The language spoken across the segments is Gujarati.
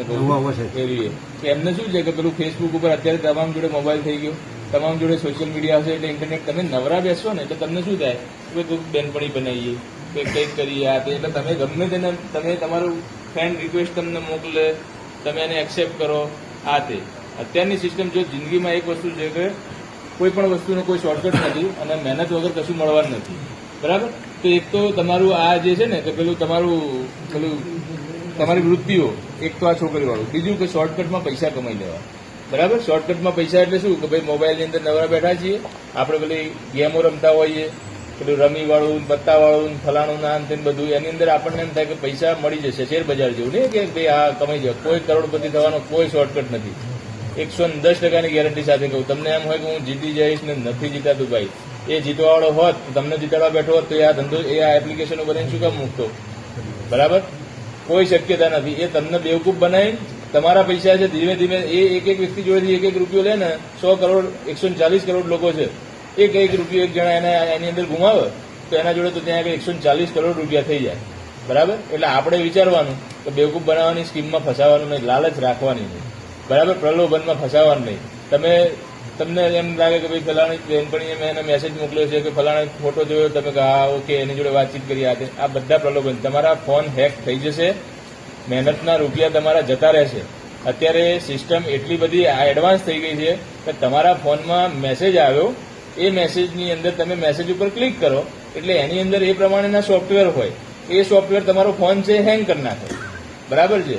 તમને કહું એવી કે એમને શું છે કે પેલું ફેસબુક ઉપર અત્યારે તમામ જોડે મોબાઈલ થઈ ગયો, તમામ જોડે સોશિયલ મીડિયા હશે, એટલે ઇન્ટરનેટ તમે નવરા બેસો ને એટલે તમને શું થાય કે કોઈ બેનપણી બનાવીએ કે કંઈક કરીએ આ તે, એટલે તમે ગમે તેને તમે તમારું ફ્રેન્ડ રિક્વેસ્ટ તમને મોકલે, તમે એને એક્સેપ્ટ કરો આ તે. અત્યારની સિસ્ટમ જો જિંદગીમાં એક વસ્તુ છે કે કોઈ પણ વસ્તુનો કોઈ શોર્ટકટ નથી અને મહેનત વગર કશું મળવાનું નથી, બરાબર. તો એક તો તમારું આ જે છે ને કે પેલું તમારી વૃત્તિઓ, એક તો આ છોકરીવાળું, બીજું કે શોર્ટકટમાં પૈસા કમાઈ લેવા, બરાબર. શોર્ટકટમાં પૈસા એટલે શું કે ભાઈ મોબાઈલની અંદર નવરા બેઠા છીએ, આપણે પેલી ગેમો રમતા હોઈએ, પેલું રમીવાળું, પત્તાવાળું, ફલાણું નામ તેમ બધું, એની અંદર આપણને એમ થાય કે પૈસા મળી જશે, શેર બજાર જેવું નહીં કે ભાઈ આ કમાઈ જાય. કોઈ કરોડપતિ થવાનો કોઈ શોર્ટકટ નથી. 110% ગેરંટી સાથે કહું. તમને એમ હોય કે હું જીતી જઈશ ને નથી જીતાતું ભાઈ, એ જીતવાવાળો હોત, તમને જીતાડવા બેઠો હોત તો એ આ ધંધો આ એપ્લિકેશનો બનાવીને શું કામ મૂકતો, બરાબર. કોઈ શક્યતા નથી. એ તમને બેવકૂફ બનાવી તમારા પૈસા છે ધીમે ધીમે એ એક વ્યક્તિ જોડેથી એક રૂપિયો લે ને 100 કરોડ 140 કરોડ લોકો છે, એક રૂપિયો એક જણા એની અંદર ગુમાવે તો એના જોડે તો ત્યાં આગળ 140 કરોડ રૂપિયા થઈ જાય, બરાબર. એટલે આપણે વિચારવાનું કે બેવકૂફ બનાવવાની સ્કીમમાં ફસાવાનું નહીં, લાલચ રાખવાની નહીં, બરાબર. પ્રલોભનમાં ફસાવાનું નહીં. તમને એમ લાગે કે ભાઈ ફલાણી બેનપણીએ મેં એને મેસેજ મોકલ્યો છે કે ફલાણા ફોટો જોયો, તમે કહો હા ઓકે એની જોડે વાતચીત કરી, આ બધા પ્રલોભન. તમારા ફોન હેક થઈ જશે, મહેનતના રૂપિયા તમારા જતા રહેશે. અત્યારે સિસ્ટમ એટલી બધી એડવાન્સ થઈ ગઈ છે કે તમારા ફોનમાં મેસેજ આવ્યો, એ મેસેજની અંદર તમે મેસેજ ઉપર ક્લિક કરો એટલે એની અંદર એ પ્રમાણેના સોફ્ટવેર હોય, એ સોફ્ટવેર તમારો ફોન છે હેંગ કરી નાખે, બરાબર છે.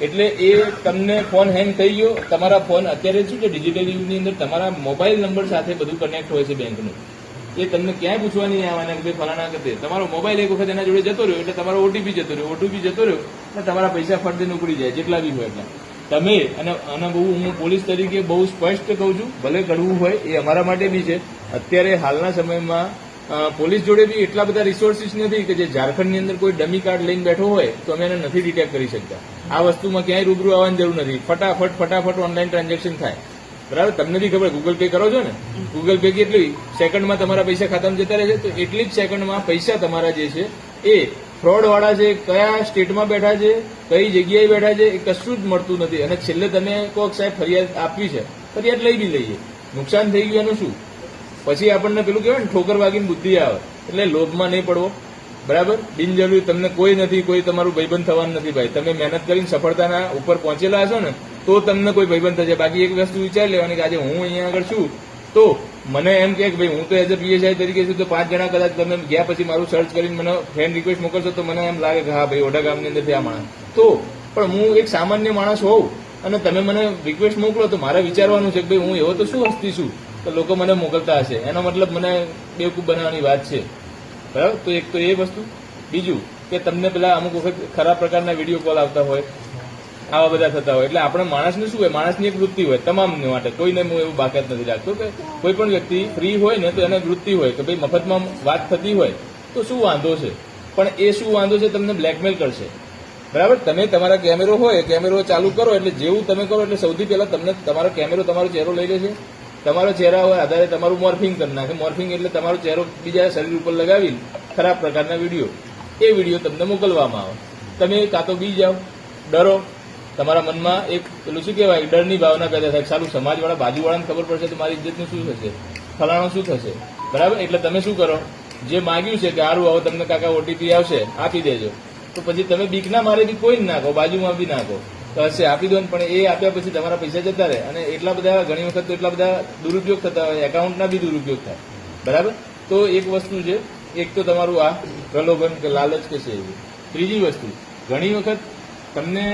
એટલે એ તમને ફોન હેંગ થઈ ગયો, તમારા ફોન અત્યારે શું છે ડિજિટલ યુગની અંદર તમારા મોબાઈલ નંબર સાથે બધું કનેક્ટ હોય છે બેંકનું. એ તમને ક્યાંય પૂછવા નહીં આવવાના કે ભાઈ ફલાણા કરતે તમારો મોબાઈલ એક વખત એના જોડે જતો રહ્યો એટલે તમારો ઓટીપી જતો રહ્યો એટલે તમારા પૈસા ફરદીને ઉપડી જાય જેટલા બી હોય એટલા. તમે અને બહુ હું પોલીસ તરીકે બહુ સ્પષ્ટ કહું છું, ભલે કડવું હોય એ અમારા માટે બી છે. અત્યારે હાલના સમયમાં પોલીસ જોડે બી એટલા બધા રિસોર્સિસ નથી કે જે ઝારખંડની અંદર કોઈ ડમી કાર્ડ લઈને બેઠો હોય તો અમે એને નથી ડિટેક્ટ કરી શકતા. આ વસ્તુમાં ક્યાંય રૂબરૂ આવવાની જરૂર નથી, ફટાફટ ઓનલાઈન ટ્રાન્ઝેક્શન થાય, બરાબર. તમને બી ખબર ગૂગલ પે કરો છો ને, ગૂગલ પે કેટલી સેકન્ડમાં તમારા પૈસા ખાતામાં જતા રહે છે, તો એટલી જ સેકન્ડમાં પૈસા તમારા જે છે એ ફ્રોડવાળા છે, કયા સ્ટેટમાં બેઠા છે, કઈ જગ્યાએ બેઠા છે, એ કશું જ મળતું નથી. અને છેલ્લે તમે કોક સાહેબ ફરિયાદ આપવી છે, ફરિયાદ લઈ બી લઈએ, નુકસાન થઈ ગયું એનું શું, પછી આપણને પેલું કહેવાય ને ઠોકર વાગીને બુદ્ધિ આવે. એટલે લોભમાં નહીં પડવો, બરાબર. બિનજરૂરી તમને કોઈ નથી, કોઈ તમારું ભાઈબંધ થવાનું નથી ભાઈ. તમે મહેનત કરીને સફળતાના ઉપર પહોંચેલા હશો ને તો તમને કોઈ ભાઈબંધ થશે. બાકી એક વસ્તુ વિચારી લેવાની કે આજે હું અહીંયા આગળ છું તો મને એમ કે ભાઈ હું તો એઝ અ પીએસઆઈ તરીકે છું, તો 5 જણા કદાચ તમે ગયા પછી મારું સર્ચ કરીને મને ફ્રેન્ડ રિક્વેસ્ટ મોકલશો તો મને એમ લાગે કે હા ભાઈ ઓઢા ગામની અંદરથી આ માણસ. તો પણ હું એક સામાન્ય માણસ હોઉં અને તમે મને રિક્વેસ્ટ મોકલો તો મારે વિચારવાનું છે કે ભાઈ હું એવો તો શું હસ્તી છું તો લોકો મને મોકલતા હશે, એનો મતલબ મને બેવકૂફ બનાવવાની વાત છે, બરાબર. તો એક તો એ વસ્તુ. બીજું કે તમને પેલા અમુક વખત ખરાબ પ્રકારના વિડીયો કોલ આવતા હોય, આવા બધા થતા હોય, એટલે આપણે માણસને શું હોય, માણસની એક વૃત્તિ હોય તમામ માટે, કોઈને હું એવું બાકાત નથી રાખતો કે કોઈ પણ વ્યક્તિ ફ્રી હોય ને તો એને વૃત્તિ હોય કે ભાઈ મફતમાં વાત થતી હોય તો શું વાંધો છે, પણ એ શું વાંધો છે તમને બ્લેકમેલ કરશે, બરાબર. તમે તમારા કેમેરો ચાલુ કરો એટલે જેવું તમે કરો એટલે સૌથી પહેલા તમને તમારો ચહેરો લઈ લે છે, તમારો ચહેરા હોય આધારે તમારું મોર્ફિંગ કરી નાખે. મોર્ફિંગ એટલે તમારો ચહેરો બીજા શરીર ઉપર લગાવી ખરાબ પ્રકારના વિડીયો તમને મોકલવામાં આવે. તમે કાં તો બી જાઓ, ડરો, તમારા મનમાં એક પેલું શું કહેવાય ડરની ભાવના પેદા થાય, સારું સમાજવાળા બાજુવાળાને ખબર પડશે તો મારી ઇજ્જતનું શું થશે, ફલાણું શું થશે, બરાબર. એટલે તમે શું કરો, જે માગ્યું છે કે સારું આવો તમને કાકા ઓટીપી આવશે આપી દેજો, તો પછી તમે બીકના મારે બી કોઈ જ નાખો, બાજુમાં બી નાખો તો હશે આપી દો ને, પણ એ આપ્યા પછી તમારા પૈસા જતા રહે. અને એટલા બધા ઘણી વખત તો એટલા બધા દુરુપયોગ થતા હોય, એકાઉન્ટના બી દુરુપયોગ થાય, બરાબર. તો એક વસ્તુ છે, એક તો તમારું આ પ્રલોભન કે લાલચ કે છે. ત્રીજી વસ્તુ, ઘણી વખત તમને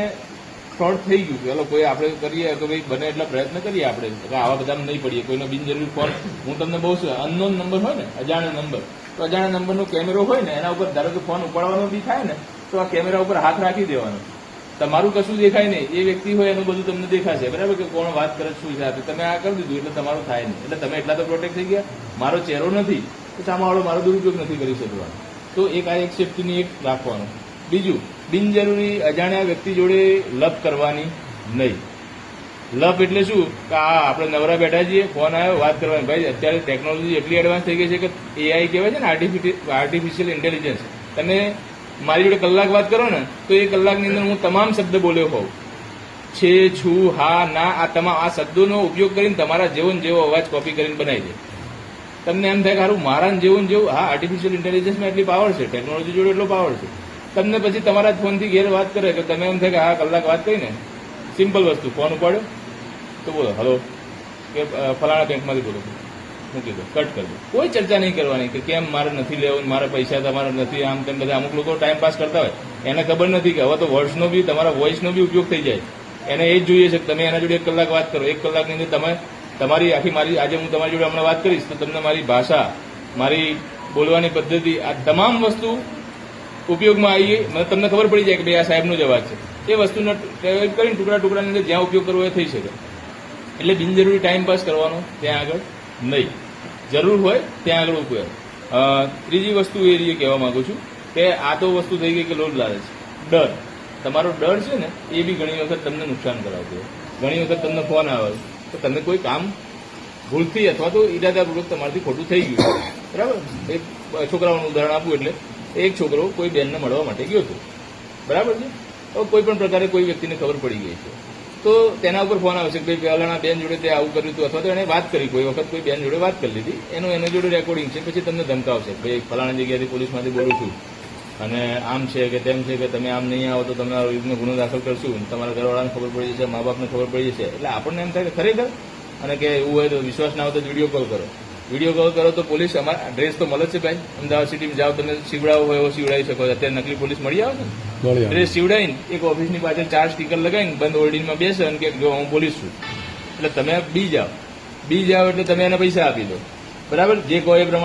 ફ્રોડ થઈ ગયું, ચાલો કોઈ આપણે કરીએ કે ભાઈ બને એટલા પ્રયત્ન કરીએ આપણે કે આવા બધામાં નહીં પડીએ, કોઈનો બિનજરૂરી ફોન. હું તમને બહુ અનનોન નંબર હોય ને, અજાણ્યો નંબર, તો અજાણ્યા નંબરનો કેમેરો હોય ને એના ઉપર ધારો કે ફોન ઉપાડવાનો બી થાય ને તો આ કેમેરા ઉપર હાથ રાખી દેવાનો, તમારું કશું દેખાય નહીં, એ વ્યક્તિ હોય એનું બધું તમને દેખાશે, બરાબર, કે કોણ વાત કરે શું છે. તમે આ કરી દીધું એટલે તમારું થાય નહીં, એટલે તમે એટલા તો પ્રોટેક્ટ થઈ ગયા. મારો ચહેરો નથી તો સામાવાળો મારો દુરુપયોગ નથી કરી શકવાનો. તો એક આ એક સેફ્ટીની એક રાખવાનું. બીજું, બિનજરૂરી અજાણ્યા વ્યક્તિ જોડે લપ કરવાની નહીં. લપ એટલે શું કે આપણે નવરા બેઠા છીએ, ફોન આવ્યો, વાત કરવાની. ભાઈ અત્યારે ટેકનોલોજી એટલી એડવાન્સ થઈ ગઈ છે કે એઆઈ કહેવાય છે ને, આર્ટિફિશિયલ ઇન્ટેલિજન્સ. તમે મારી જોડે કલાક વાત કરો ને તો એ કલાકની અંદર હું તમામ શબ્દ બોલ્યો હોઉં, છે, છું, હા, ના આ શબ્દોનો ઉપયોગ કરીને તમારા જેવો ને જેવો અવાજ કોપી કરીને બનાવી દે. તમને એમ થાય કે સારું મારા જેવું ને જેવું. હા, આર્ટિફિશિયલ ઇન્ટેલિજન્સમાં એટલી પાવર છે, ટેકનોલોજી જોડે એટલો પાવર છે. તમને પછી તમારા જ ફોનથી ઘેર વાત કરે કે તમે એમ થાય કે હા કલાક વાત કરીને સિમ્પલ વસ્તુ ફોન ઉપાડ્યો તો બોલો હલો કે ફલાણા બેંકમાંથી બોલો, મૂકી દો, કટ કરી દો. કોઈ ચર્ચા નહીં કરવાની કે કેમ મારે નથી લેવું, મારા પૈસા તમારા નથી, આમ તેમ. બધા અમુક લોકો ટાઈમ પાસ કરતા હોય, એને ખબર નથી કે હવે તો વર્ડ્સનો બી તમારા વોઇસનો બી ઉપયોગ થઈ જાય. એને એ જ જોઈએ છે કે તમે એના જોડે 1 કલાક વાત કરો. 1 કલાકની અંદર તમે તમારી આખી મારી આજે હું તમારી જોડે હમણાં વાત કરીશ તો તમને મારી ભાષા, મારી બોલવાની પદ્ધતિ, આ તમામ વસ્તુ ઉપયોગમાં આવી ગઈ. તમને ખબર પડી જાય કે ભાઈ આ સાહેબનો જ અવાજ છે. એ વસ્તુનો કરીને ટુકડા અંદર જ્યાં ઉપયોગ કરવો એ થઈ શકે. એટલે બિનજરૂરી ટાઈમ પાસ કરવાનો ત્યાં આગળ નહીં, જરૂર હોય ત્યાં આગળ ઉપયોગ. ત્રીજી વસ્તુ એ રીતે કહેવા માંગુ છું કે આ તો વસ્તુ થઈ ગઈ કે લોભ લાલચ. ડર, તમારો ડર છે ને એ બી ઘણી વખત તમને નુકસાન કરાવતો હોય. ઘણી વખત તમને ફોન આવે તો તમે કોઈ કામ ભૂલથી અથવા તો ઈરાદાપૂર્વક તમારાથી ખોટું થઈ ગયું, બરાબર. એક છોકરાઓનું ઉદાહરણ આપું એટલે એક છોકરો કોઈ બેનને મળવા માટે ગયો હતો, બરાબર છે. તો કોઈ પણ પ્રકારે કોઈ વ્યક્તિને ખબર પડી ગઈ છે તો તેના ઉપર ફોન આવશે કે ભાઈ પહેલાના બેન જોડે તે આવું કર્યું હતું, અથવા તો એને વાત કરી, કોઈ વખત કોઈ બેન જોડે વાત કરી લીધી, એના જોડે રેકોર્ડિંગ છે. પછી તમને ધમકાવશે ભાઈ ફલાણા જગ્યાએથી પોલીસમાંથી બોલું છું અને આમ છે કે તેમ છે કે તમે આમ નહીં આવો તો તમારા વિરુદ્ધમાં ગુનો દાખલ કરશું, તમારા ઘરવાળાને ખબર પડી જશે, મા બાપને ખબર પડી જશે. એટલે આપણને એમ થાય કે ખરેખર, અને કે એવું હોય તો વિશ્વાસ ના હોય તો વિડીયો કોલ કરો. વિડીયો કોલ કરો તો પોલીસ અમારા ડ્રેસ તો મળે છે ભાઈ. અમદાવાદ સિટીમાં જાઓ, તમે સીવડાવો હોય એવો સીવડાવી શકો. અત્યારે નકલી પોલીસ મળી આવે છે, ડ્રેસ સીવડાવીને એક ઓફિસની પાછળ 4 સ્ટીકર લગાવીને બંધ હોલ્ડિંગમાં બેસે અને કે જો હું પોલીસ છું. એટલે તમે બી જાઓ એટલે તમે એને પૈસા આપી દો, બરાબર. જે કહો એ પ્રમાણે